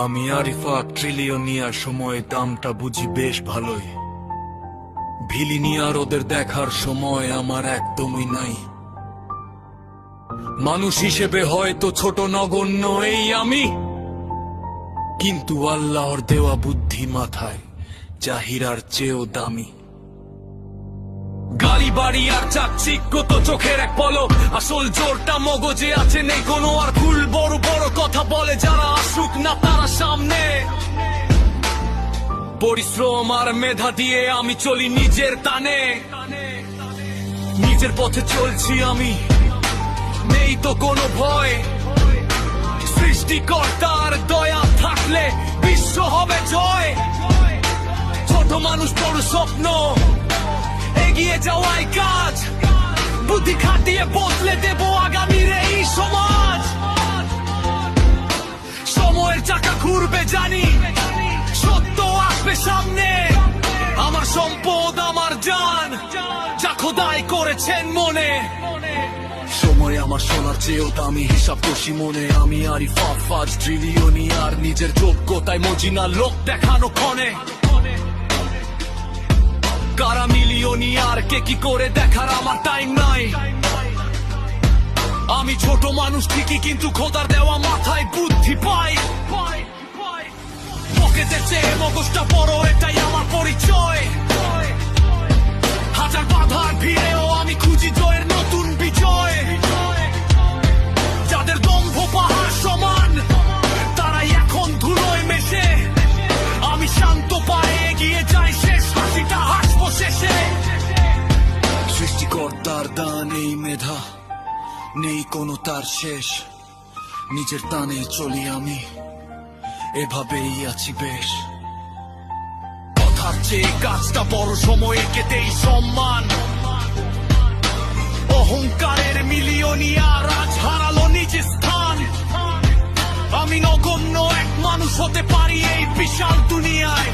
আমি আরিফা ট্রিলিয়নিয়ার সময় দামটা বুঝি বেশ ভালোই। ভিলিনিয়ার ওদের দেখার সময় আমার একদমই নাই। মানুষ হিসেবে হয়তো ছোট নগণ্য এই আমি, কিন্তু আল্লাহর দেওয়া বুদ্ধি মাথায় জাহিরার চেয়েও দামি। গাড়ি বাড়ি আর চাকচিক্য তো চোখের এক পলক, আসল জোরটা মগজে আছে, নেই কোনো আর ভুল। বড় বড় কথা বলে যারা, আসুক না তারা সামনে। পরিশ্রম আর মেধা দিয়ে আমি চলি নিজের টানে, নিজের পথে চলছি আমি, নেই তো কোনো ভয়। সৃষ্টিকর্তার দয়া থাকলে বিশ্ব হবে জয়। ছোট মানুষ বড় স্বপ্ন, এগিয়ে যাওয়াই কাজ। বুদ্ধি খাটিয়ে বদলে দেব আগামীর এই সমাজ। সময়ের চাকা ঘুরবে জানি, সত্য আসবে সামনে। আমার সম্পদ আমার জান, যা খোদাই করেছেন মনে। সময় আমার সোনার চেয়েও দামি, হিসাব কষি মনে। আমি আরিফা ফাজ ট্রিলিয়নিয়ার, নিজের যোগ্যতায় মজিনা লোক দেখানো ক্ষণে। কারা মিলিয়নিয়ার কে কি করে দেখার আমার টাইম নাই। আমি ছোট মানুষ ঠিকই, কিন্তু খোদার দেওয়া মাথায় বুদ্ধি পাই। পকেটের চেয়ে মগজটা বড়, এটাই আমার পরিচয়। হাজার বাধার ভিড়েও আমি খুঁজি জয়ের নতুন বিজয়। যাদের দম্ভ পাহাড় সমান, তারাই এখন ধুলোয় মেশে। আমি শান্ত পায়ে এগিয়ে যাই, শেষ হাসিটা হাসবো শেষে। সৃষ্টিকর্তার দান এই মেধা, নেই কোনো তার শেষ। নিজের টানে চলি আমি, এভাবেই আছি বেশ। কথার চেয়ে কাজটা বড়, সময় কেটেই সম্মান। অহংকারের মিলিয়নিয়ার আজ হারালো নিজের স্থান। আমি নগণ্য এক মানুষ হতে পারি এই বিশাল দুনিয়ায়,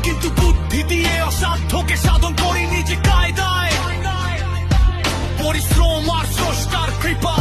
কিন্তু বুদ্ধি দিয়ে অসাধ্যকে সাধন করি নিজে কায়দায়। পরিশ্রম আর স্রষ্টার কৃপা,